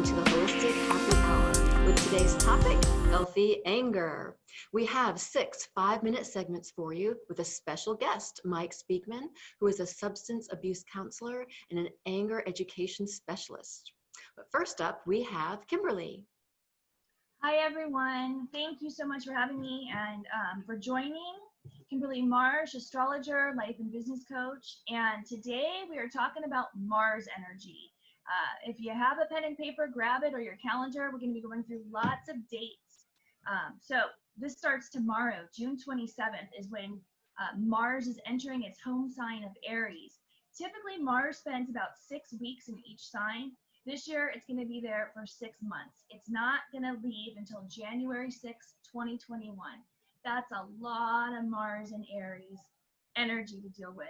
welcome to the Holistic Happy Hour with today's topic, healthy anger. We have 6 5-minute segments for you with a special guest, Mike Speakman, who is a substance abuse counselor and an anger education specialist. But first up, we have Kimberly. Hi, everyone. Thank you so much for having me and for joining. Kimberly Marsh, astrologer, life and business coach. And today we are talking about Mars energy. If you have a pen and paper, grab it, or your calendar. We're going to be going through lots of dates. So this starts tomorrow. June 27th is when Mars is entering its home sign of Aries. Typically, Mars spends about 6 weeks in each sign. This year, it's going to be there for 6 months. It's not going to leave until January 6, 2021. That's a lot of Mars and Aries energy to deal with.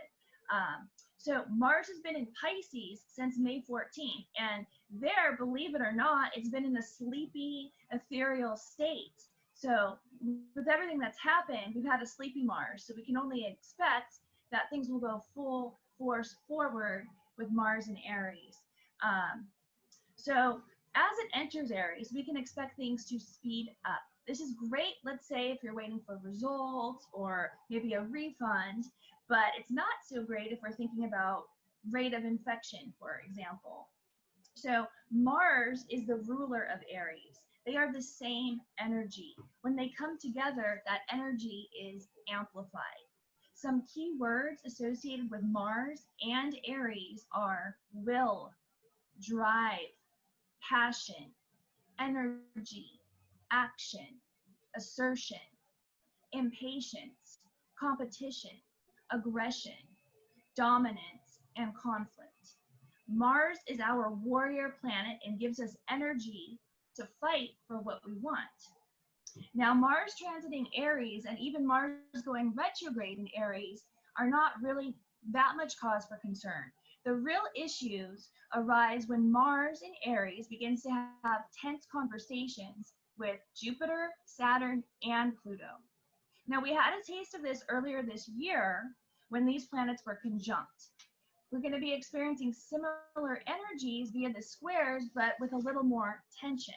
So Mars has been in Pisces since May 14th, and there, believe it or not, it's been in a sleepy, ethereal state. So with everything that's happened, we've had a sleepy Mars, so we can only expect that things will go full force forward with Mars and Aries. So as it enters Aries, we can expect things to speed up. This is great, let's say, if you're waiting for results or maybe a refund, but it's not so great if we're thinking about rate of infection, for example. So Mars is the ruler of Aries. They are the same energy. When they come together, that energy is amplified. Some key words associated with Mars and Aries are will, drive, passion, energy, action, assertion, impatience, competition, aggression, dominance, and conflict. Mars is our warrior planet and gives us energy to fight for what we want. Now, Mars transiting Aries and even Mars going retrograde in Aries are not really that much cause for concern. The real issues arise when Mars in Aries begins to have tense conversations with Jupiter, Saturn, and Pluto. Now, we had a taste of this earlier this year when these planets were conjunct. We're going to be experiencing similar energies via the squares, but with a little more tension.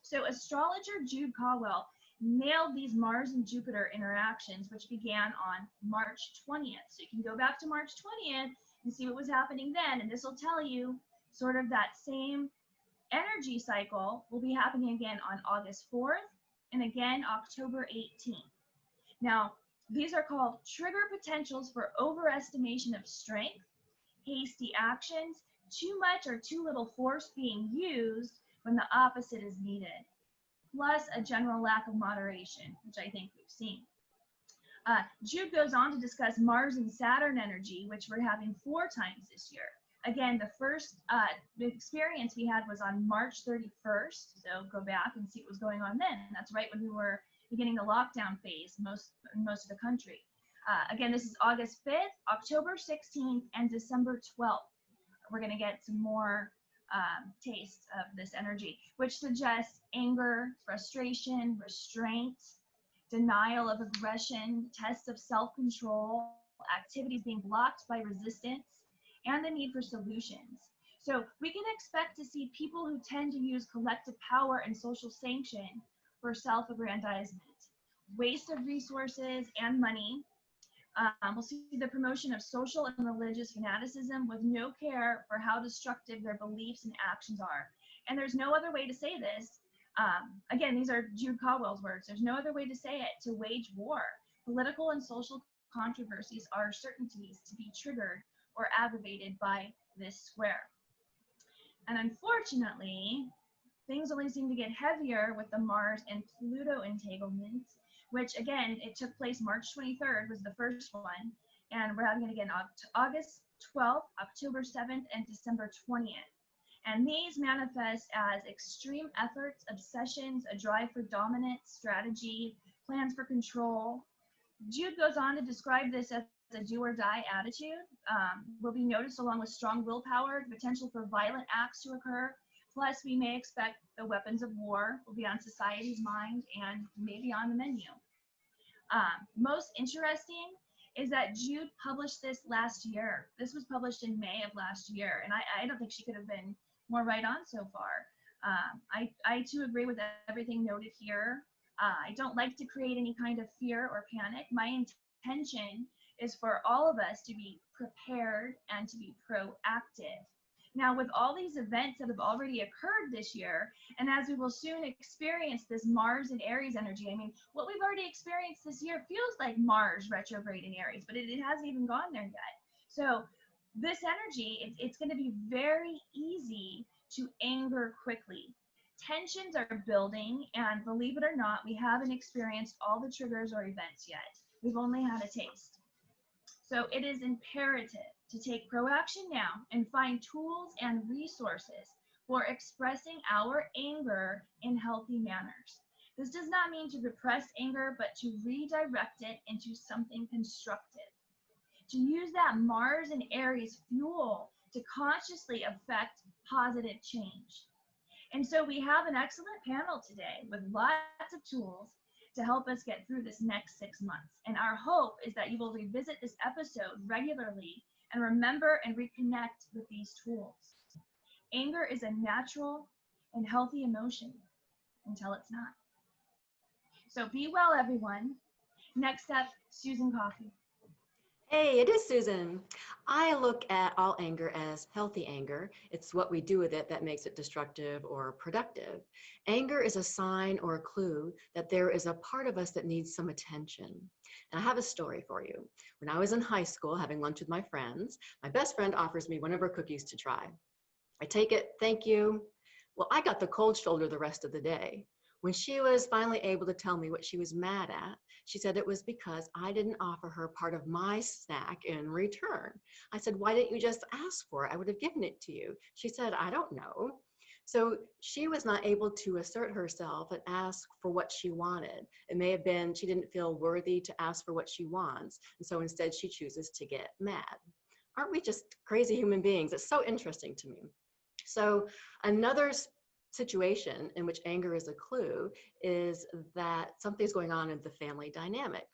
So astrologer Jude Caldwell nailed these Mars and Jupiter interactions, which began on March 20th. So you can go back to March 20th and see what was happening then, and this will tell you sort of that same energy cycle will be happening again on August 4th and again October 18th. Now, these are called trigger potentials for overestimation of strength, hasty actions, too much or too little force being used when the opposite is needed, plus a general lack of moderation, which I think we've seen. Jude goes on to discuss Mars and Saturn energy, which we're having 4 times this year. Again, the first experience we had was on March 31st, so go back and see what was going on then. That's right when we were beginning the lockdown phase in most of the country. Again, this is August 5th, October 16th, and December 12th. We're going to get some more tastes of this energy, which suggests anger, frustration, restraint, denial of aggression, tests of self-control, activities being blocked by resistance, and the need for solutions. So we can expect to see people who tend to use collective power and social sanction for self-aggrandizement, waste of resources and money. We'll see the promotion of social and religious fanaticism with no care for how destructive their beliefs and actions are. And there's no other way to say this. Again, these are Jude Caldwell's words. There's no other way to say it, to wage war. Political and social controversies are certainties to be triggered or aggravated by this square. And unfortunately, things only seem to get heavier with the Mars and Pluto entanglements, which again, it took place March 23rd was the first one, and we're having it again August 12th, October 7th, and December 20th. And these manifest as extreme efforts, obsessions, a drive for dominance, strategy, plans for control. Jude goes on to describe this as a do-or-die attitude. Will be noticed along with strong willpower, the potential for violent acts to occur. Plus, we may expect the weapons of war will be on society's mind and maybe on the menu. Most interesting is that Jude published this last year. This was published in May of last year, and I don't think she could have been more right on so far. I too agree with everything noted here. I don't like to create any kind of fear or panic. My intention is for all of us to be prepared and to be proactive. Now, with all these events that have already occurred this year, and as we will soon experience this Mars and Aries energy, I mean, what we've already experienced this year feels like Mars retrograde in Aries, but it hasn't even gone there yet. So this energy, it's going to be very easy to anger quickly. Tensions are building, and believe it or not, we haven't experienced all the triggers or events yet. We've only had a taste. So it is imperative to take proaction now and find tools and resources for expressing our anger in healthy manners. This does not mean to repress anger, but to redirect it into something constructive. To use that Mars and Aries fuel to consciously affect positive change. And so we have an excellent panel today with lots of tools to help us get through this next 6 months. And our hope is that you will revisit this episode regularly and remember and reconnect with these tools. Anger is a natural and healthy emotion until it's not. So be well, everyone. Next up, Susan Coffey. Hey, it is Susan. I look at all anger as healthy anger. It's what we do with it that makes it destructive or productive. Anger is a sign or a clue that there is a part of us that needs some attention. And I have a story for you. When I was in high school having lunch with my friends, my best friend offers me one of her cookies to try. I take it, thank you. Well, I got the cold shoulder the rest of the day. When she was finally able to tell me what she was mad at, she said it was because I didn't offer her part of my snack in return. I said, why didn't you just ask for it? I would have given it to you. She said, I don't know. So she was not able to assert herself and ask for what she wanted. It may have been she didn't feel worthy to ask for what she wants. And so instead she chooses to get mad. Aren't we just crazy human beings? It's so interesting to me. So another situation in which anger is a clue is that something's going on in the family dynamic.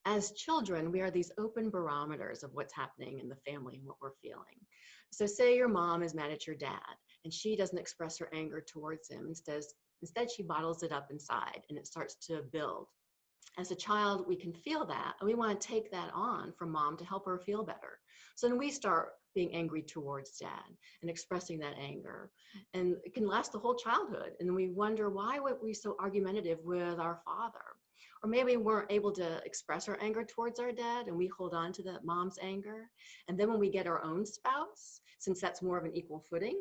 As children, we are these open barometers of what's happening in the family and what we're feeling. So say your mom is mad at your dad and she doesn't express her anger towards him. Instead she bottles it up inside and it starts to build. As a child, we can feel that and we want to take that on from mom to help her feel better. So then we start being angry towards dad and expressing that anger. And it can last the whole childhood. And we wonder, why were we so argumentative with our father? Or maybe we weren't able to express our anger towards our dad and we hold on to the mom's anger. And then when we get our own spouse, since that's more of an equal footing,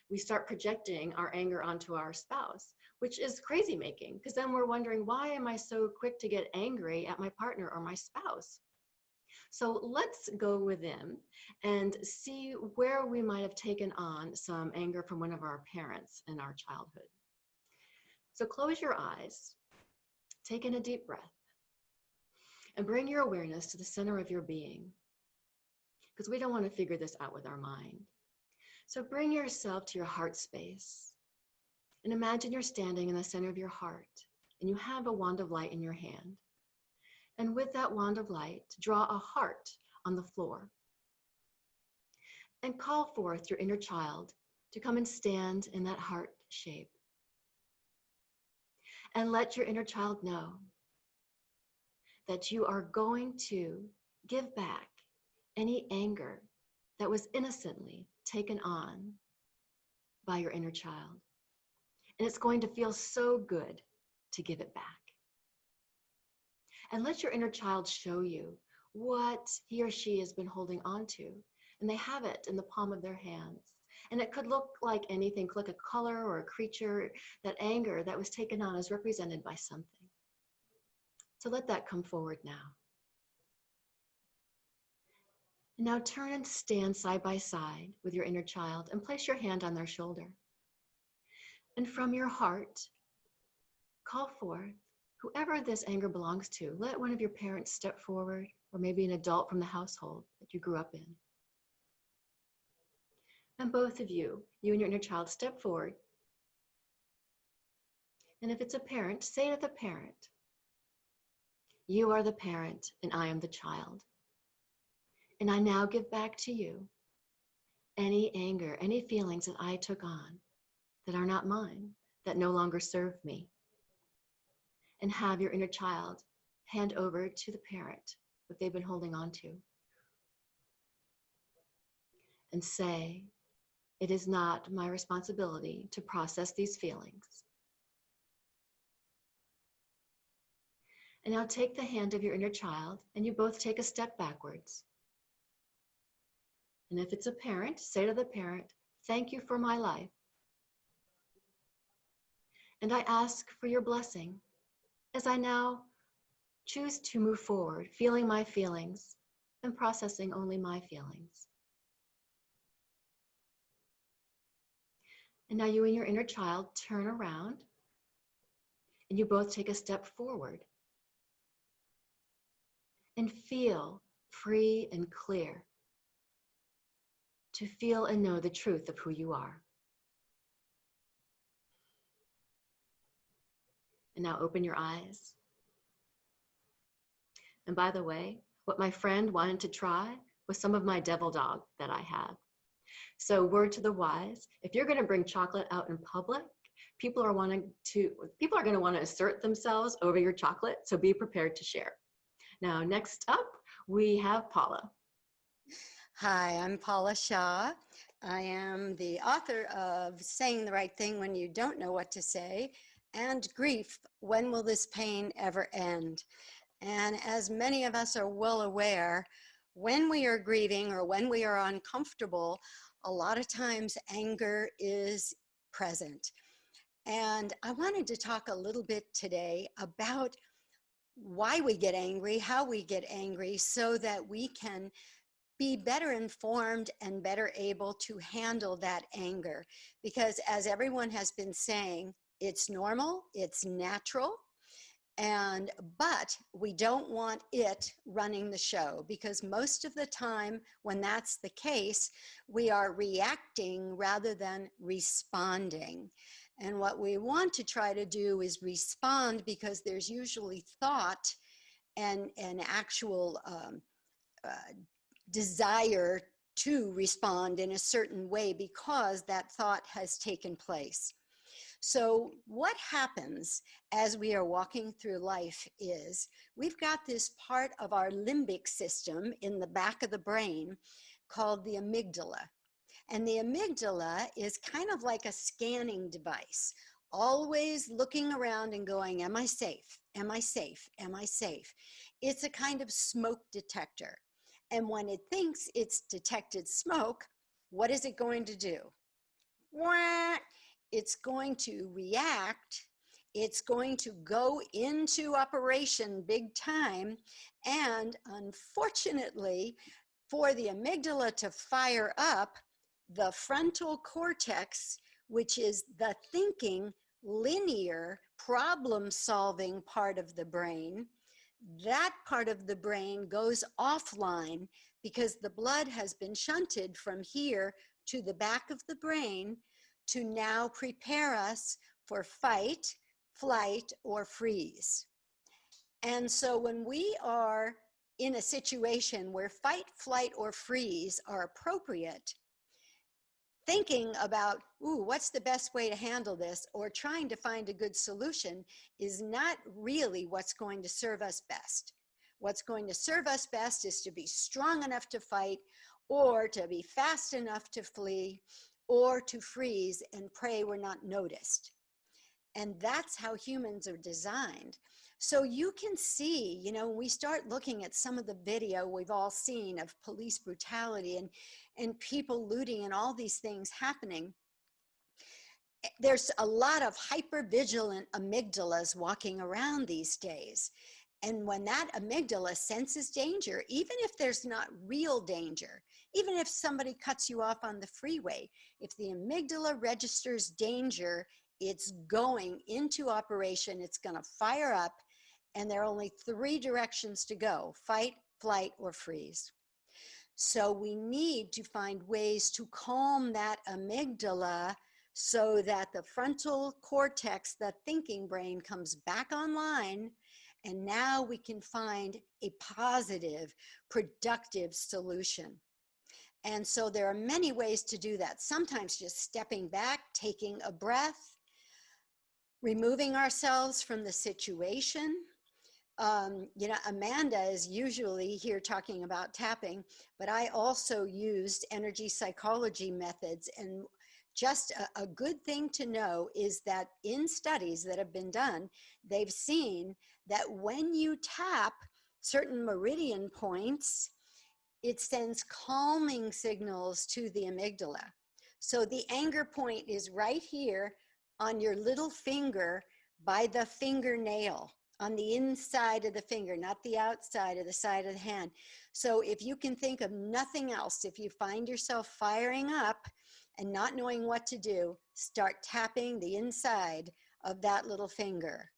we start projecting our anger onto our spouse, which is crazy making, because then we're wondering, why am I so quick to get angry at my partner or my spouse? So let's go within and see where we might have taken on some anger from one of our parents in our childhood. So close your eyes, take in a deep breath, and bring your awareness to the center of your being, because we don't want to figure this out with our mind. So bring yourself to your heart space and imagine you're standing in the center of your heart and you have a wand of light in your hand. And with that wand of light, draw a heart on the floor and call forth your inner child to come and stand in that heart shape. And let your inner child know that you are going to give back any anger that was innocently taken on by your inner child. And it's going to feel so good to give it back. And let your inner child show you what he or she has been holding on to. And they have it in the palm of their hands. And it could look like anything, like a color or a creature. That anger that was taken on is represented by something. So let that come forward now. And now turn and stand side by side with your inner child and place your hand on their shoulder. And from your heart, call forth whoever this anger belongs to. Let one of your parents step forward, or maybe an adult from the household that you grew up in. And both of you and your inner child, step forward. And if it's a parent, say to the parent, you are the parent and I am the child. And I now give back to you any anger, any feelings that I took on that are not mine, that no longer serve me. And have your inner child hand over to the parent what they've been holding on to. And say, it is not my responsibility to process these feelings. And now take the hand of your inner child and you both take a step backwards. And if it's a parent, say to the parent, thank you for my life. And I ask for your blessing as I now choose to move forward, feeling my feelings and processing only my feelings. And now you and your inner child turn around and you both take a step forward and feel free and clear to feel and know the truth of who you are. And now open your eyes. And by the way, what my friend wanted to try was some of my devil dog that I have. So word to the wise, if you're going to bring chocolate out in public, people are going to want to assert themselves over your chocolate, so be prepared to share. Now, next up, we have Paula. Hi, I'm Paula Shah. I am the author of Saying the Right Thing When You Don't Know What to Say and Grief, When Will This Pain Ever End? And as many of us are well aware, when we are grieving or when we are uncomfortable, a lot of times anger is present. And I wanted to talk a little bit today about why we get angry, how we get angry, so that we can be better informed and better able to handle that anger. Because as everyone has been saying, it's normal, it's natural, but we don't want it running the show, because most of the time when that's the case, we are reacting rather than responding. And what we want to try to do is respond, because there's usually thought and actual desire to respond in a certain way because that thought has taken place. So what happens as we are walking through life is we've got this part of our limbic system in the back of the brain called the amygdala. And the amygdala is kind of like a scanning device, always looking around and going, am I safe? Am I safe? Am I safe? It's a kind of smoke detector. And when it thinks it's detected smoke, what is it going to do? It's going to react. It's going to go into operation big time. And unfortunately, for the amygdala to fire up, the frontal cortex, which is the thinking, linear, problem-solving part of the brain, that part of the brain goes offline because the blood has been shunted from here to the back of the brain to now prepare us for fight, flight, or freeze. And so when we are in a situation where fight, flight, or freeze are appropriate, thinking about, ooh, what's the best way to handle this, or trying to find a good solution is not really what's going to serve us best. What's going to serve us best is to be strong enough to fight, or to be fast enough to flee, or to freeze and pray we're not noticed. And that's how humans are designed. So you can see, you know, when we start looking at some of the video we've all seen of police brutality and people looting and all these things happening, there's a lot of hypervigilant amygdalas walking around these days. And when that amygdala senses danger, even if there's not real danger, even if somebody cuts you off on the freeway, if the amygdala registers danger, it's going into operation, it's going to fire up, and there are only 3 directions to go: fight, flight, or freeze. So we need to find ways to calm that amygdala so that the frontal cortex, the thinking brain, comes back online, and now we can find a positive, productive solution. And so there are many ways to do that. Sometimes just stepping back, taking a breath, removing ourselves from the situation. Amanda is usually here talking about tapping, but I also used energy psychology methods. And just a good thing to know is that in studies that have been done, they've seen that when you tap certain meridian points, it sends calming signals to the amygdala. So the anger point is right here on your little finger by the fingernail, on the inside of the finger, not the outside of the side of the hand. So if you can think of nothing else, if you find yourself firing up and not knowing what to do, start tapping the inside of that little finger.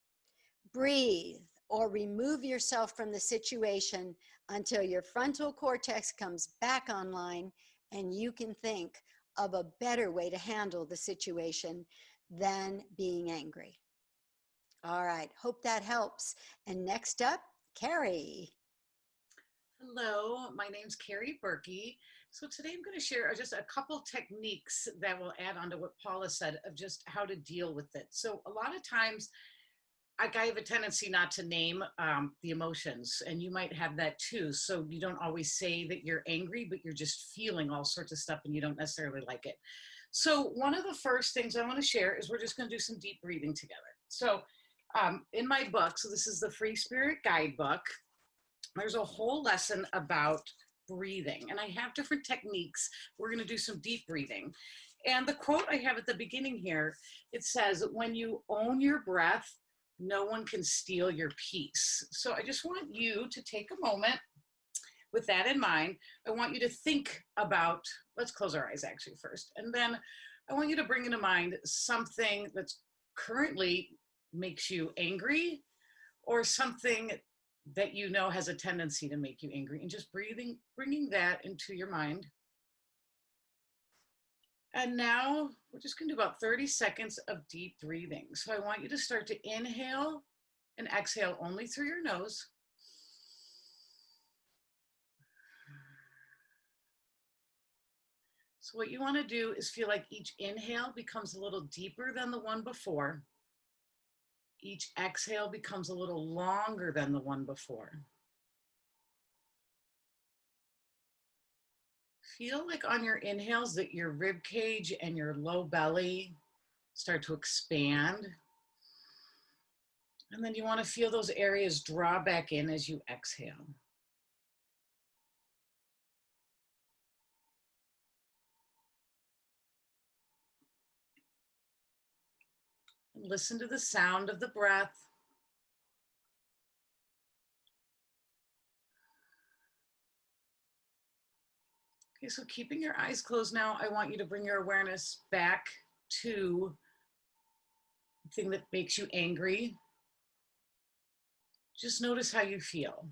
Breathe or remove yourself from the situation until your frontal cortex comes back online and you can think of a better way to handle the situation than being angry. All right, hope that helps. And next up, Carrie. Hello, my name's Carrie Berkey. So today I'm going to share just a couple techniques that will add on to what Paula said of just how to deal with it. So a lot of times, I have a tendency not to name the emotions, and you might have that too. So you don't always say that you're angry, but you're just feeling all sorts of stuff and you don't necessarily like it. So one of the first things I want to share is we're just going to do some deep breathing together. So in my book, so this is the Free Spirit Guidebook, there's a whole lesson about breathing, and I have different techniques. We're going to do some deep breathing. And the quote I have at the beginning here, it says, when you own your breath, no one can steal your peace. So I just want you to take a moment with that in mind. I want you to think about, let's close our eyes actually first. And then I want you to bring into mind something that's currently makes you angry or something that you know has a tendency to make you angry, and just bringing that into your mind. And now we're just going to do about 30 seconds of deep breathing. So I want you to start to inhale and exhale only through your nose. So what you want to do is feel like each inhale becomes a little deeper than the one before. Each exhale becomes a little longer than the one before. Feel like on your inhales that your rib cage and your low belly start to expand. And then you want to feel those areas draw back in as you exhale. And listen to the sound of the breath. Okay, so keeping your eyes closed now, I want you to bring your awareness back to the thing that makes you angry. Just notice how you feel.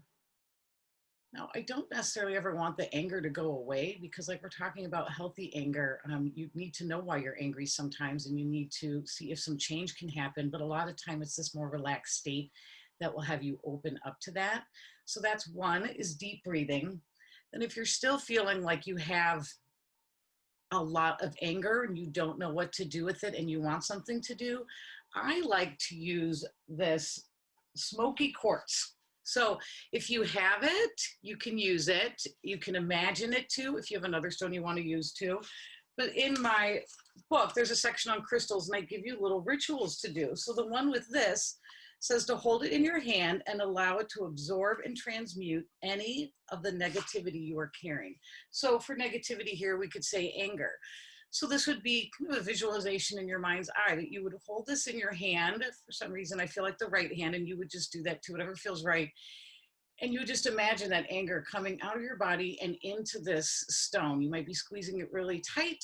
Now, I don't necessarily ever want the anger to go away, because like we're talking about healthy anger, you need to know why you're angry sometimes, and you need to see if some change can happen. But a lot of time it's this more relaxed state that will have you open up to that. So that's one, is deep breathing. And if you're still feeling like you have a lot of anger and you don't know what to do with it and you want something to do, I like to use this smoky quartz. So if you have it, you can use it. You can imagine it too, if you have another stone you want to use too. But in my book, there's a section on crystals, and I give you little rituals to do. So the one with this says to hold it in your hand and allow it to absorb and transmute any of the negativity you are carrying. So for negativity here, we could say anger. So this would be kind of a visualization in your mind's eye that you would hold this in your hand. For some reason, I feel like the right hand, and you would just do that too, whatever feels right. And you would just imagine that anger coming out of your body and into this stone. You might be squeezing it really tight.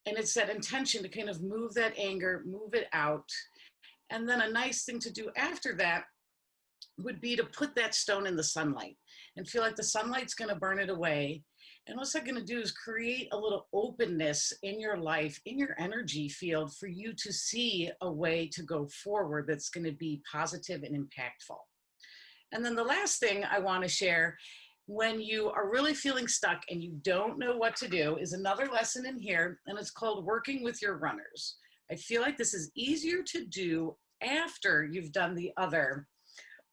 And it's that intention to kind of move that anger, move it out. And then a nice thing to do after that would be to put that stone in the sunlight and feel like the sunlight's going to burn it away. And what's that going to do is create a little openness in your life, in your energy field, for you to see a way to go forward that's going to be positive and impactful. And then the last thing I want to share when you are really feeling stuck and you don't know what to do is another lesson in here, and it's called working with your runners. I feel like this is easier to do after you've done the other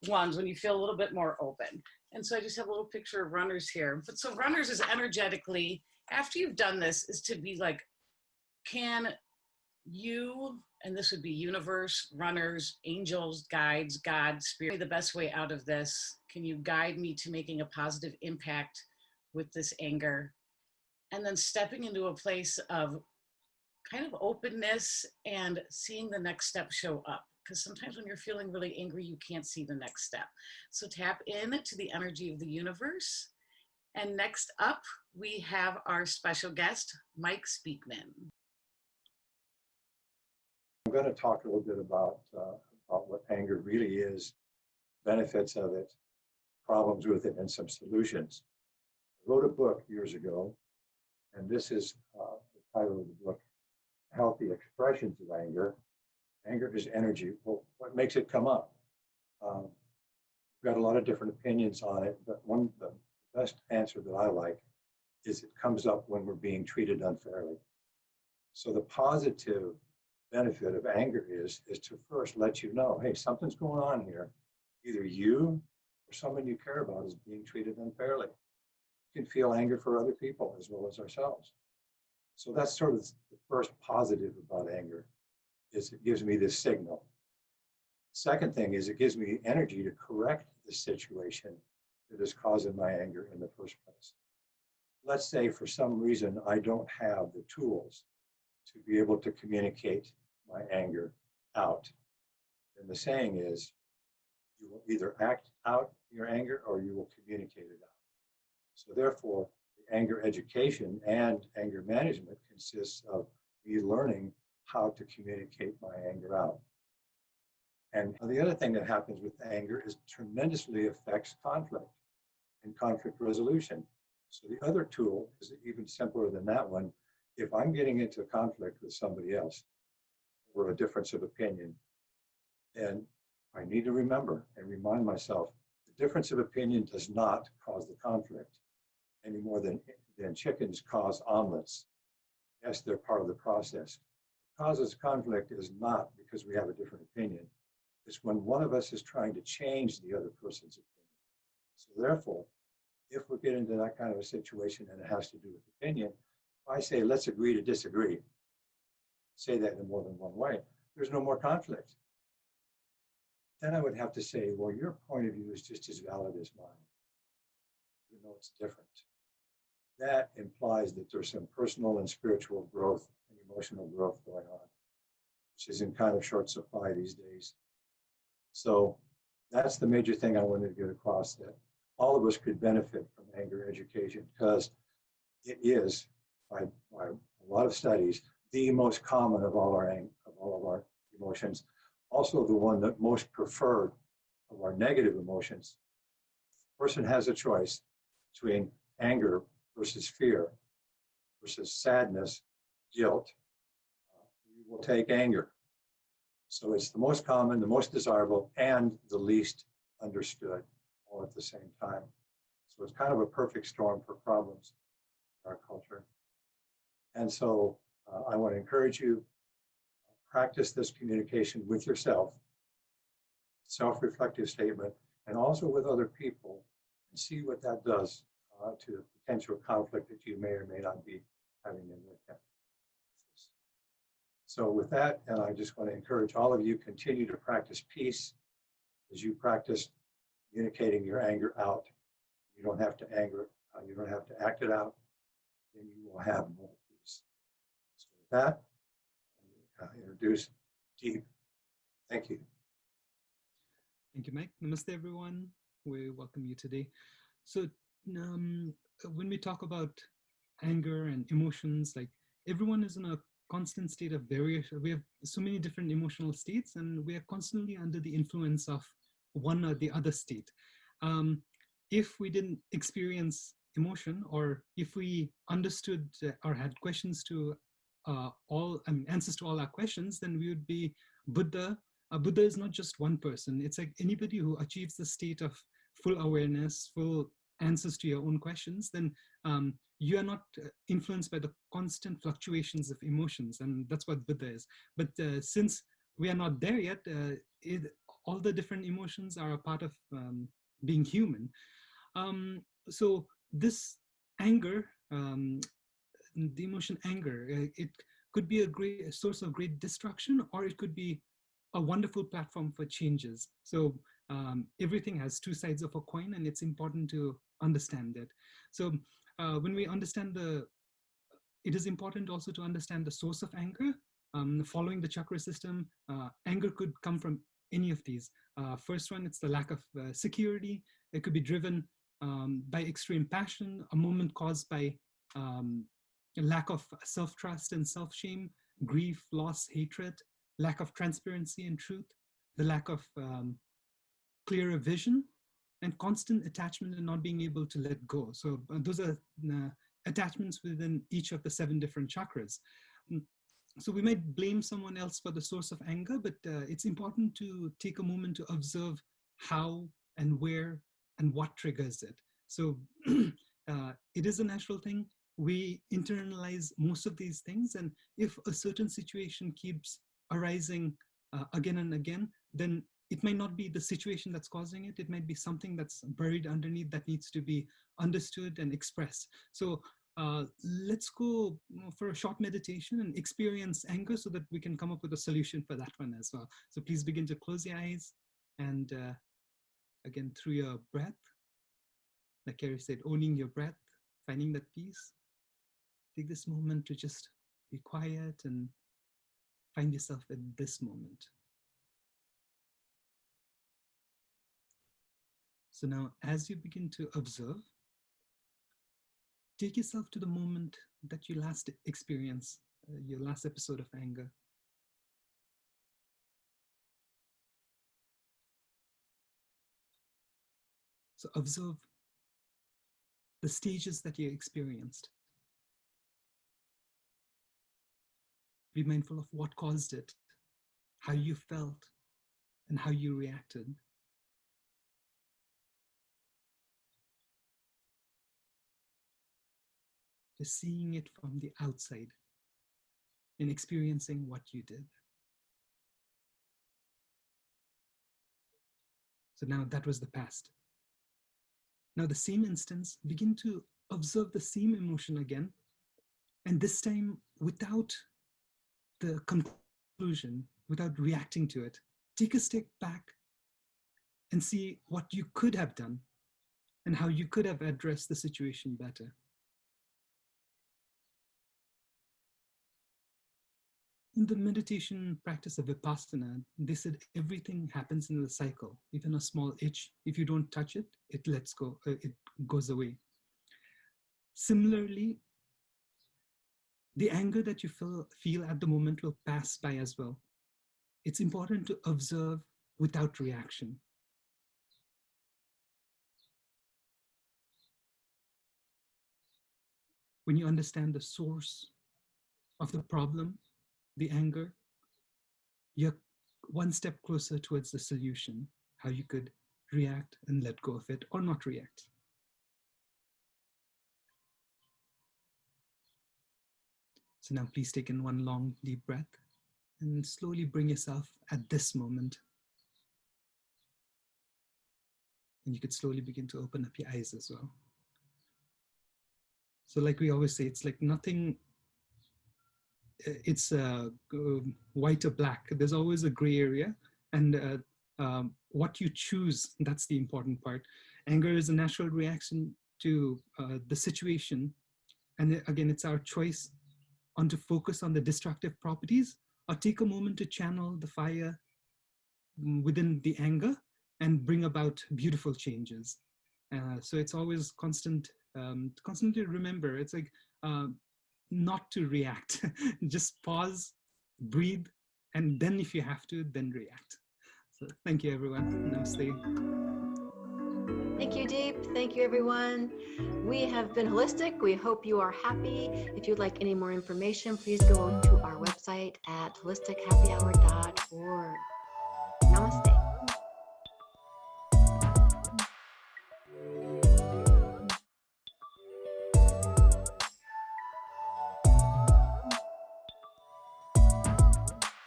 ones, when you feel a little bit more open. And so I just have a little picture of runners here. But so runners is energetically, after you've done this, is to be like, can you, and this would be universe, runners, angels, guides, God, spirit, the best way out of this? Can you guide me to making a positive impact with this anger? And then stepping into a place of kind of openness and seeing the next step show up. Because sometimes when you're feeling really angry, you can't see the next step. So tap in to the energy of the universe. And next up, we have our special guest, Mike Speakman. I'm going to talk a little bit about what anger really is, benefits of it, problems with it, and some solutions. I wrote a book years ago, and this is the title of the book, Healthy Expressions of Anger. Anger is energy. Well, what makes it come up? We've got a lot of different opinions on it, but the best answer that I like is it comes up when we're being treated unfairly. So the positive benefit of anger is to first let you know, hey, something's going on here. Either you or someone you care about is being treated unfairly. You can feel anger for other people as well as ourselves. So that's sort of the first positive about anger, is it gives me this signal. Second thing is it gives me energy to correct the situation that is causing my anger in the first place. Let's say for some reason I don't have the tools to be able to communicate my anger out. And the saying is, you will either act out your anger or you will communicate it out. So therefore, the anger education and anger management consists of me learning how to communicate my anger out. And the other thing that happens with anger is tremendously affects conflict and conflict resolution. So the other tool is even simpler than that one. If I'm getting into conflict with somebody else over a difference of opinion, then I need to remember and remind myself the difference of opinion does not cause the conflict any more than chickens cause omelets. Yes, they're part of the process. What causes conflict is not because we have a different opinion. It's when one of us is trying to change the other person's opinion. So therefore, if we get into that kind of a situation and it has to do with opinion, if I say, let's agree to disagree, say that in more than one way, there's no more conflict. Then I would have to say, well, your point of view is just as valid as mine, even though it's different. That implies that there's some personal and spiritual growth and emotional growth going on, which is in kind of short supply these days. So that's the major thing I wanted to get across, that all of us could benefit from anger education, because it is, by a lot of studies, the most common of all of our emotions. Also the one that most preferred of our negative emotions. The person has a choice between anger versus fear versus sadness, guilt. We will take anger. So it's the most common, the most desirable, and the least understood all at the same time. So it's kind of a perfect storm for problems in our culture. And so I want to encourage you, practice this communication with yourself, self-reflective statement, and also with other people, and see what that does to potential conflict that you may or may not be having in with them. So with that, and I just want to encourage all of you, continue to practice peace as you practice communicating your anger out. You don't have to you don't have to act it out, then you will have more peace. So with that, introduce Deep. Thank you. Thank you, Mike. Namaste, everyone. We welcome you today. So when we talk about anger and emotions, like everyone is in a constant state of variation. We have so many different emotional states, and we are constantly under the influence of one or the other state. If we didn't experience emotion, or if we understood or had questions to answers to all our questions, then we would be Buddha. Buddha is not just one person. It's like anybody who achieves the state of full awareness, full answers to your own questions, then you are not influenced by the constant fluctuations of emotions. And that's what Buddha is. But since we are not there yet, all the different emotions are a part of being human. So this anger, the emotion anger, it could be a source of great destruction, or it could be a wonderful platform for changes. So everything has two sides of a coin, and it's important to understand it. So when we understand it is important also to understand the source of anger. Following the chakra system, anger could come from any of these. First one, it's the lack of security. It could be driven by extreme passion, a moment caused by a lack of self-trust and self-shame, grief, loss, hatred, lack of transparency and truth, the lack of clearer vision, and constant attachment and not being able to let go. So those are attachments within each of the 7 different chakras. So we might blame someone else for the source of anger, but it's important to take a moment to observe how and where and what triggers it. So it is a natural thing. We internalize most of these things, and if a certain situation keeps arising again and again, then it might not be the situation that's causing it. It might be something that's buried underneath that needs to be understood and expressed. So let's go for a short meditation and experience anger so that we can come up with a solution for that one as well. So please begin to close your eyes, and again, through your breath, like Carrie said, owning your breath, finding that peace. Take this moment to just be quiet and find yourself at this moment. So now, as you begin to observe, take yourself to the moment that you last experienced your last episode of anger. So observe the stages that you experienced. Be mindful of what caused it, how you felt, and how you reacted. Just seeing it from the outside and experiencing what you did. So now that was the past. Now the same instance, begin to observe the same emotion again, and this time without the conclusion, without reacting to it. Take a step back and see what you could have done and how you could have addressed the situation better. In the meditation practice of Vipassana, they said everything happens in the cycle. Even a small itch, if you don't touch it, it lets go, it goes away. Similarly, the anger that you feel at the moment will pass by as well. It's important to observe without reaction. When you understand the source of the problem, the anger, you're one step closer towards the solution, how you could react and let go of it or not react. So now please take in one long, deep breath and slowly bring yourself at this moment. And you could slowly begin to open up your eyes as well. So like we always say, it's like nothing, it's white or black. There's always a gray area. And what you choose, that's the important part. Anger is a natural reaction to the situation. And again, it's our choice on to focus on the destructive properties or take a moment to channel the fire within the anger and bring about beautiful changes. So it's always constantly remember, it's like not to react. Just pause, breathe, and then if you have to, then react. So thank you, everyone. Namaste. Thank you, Deep. Thank you, everyone. We have been holistic. We hope you are happy. If you'd like any more information, please go to our website at holistichappyhour.org. Namaste.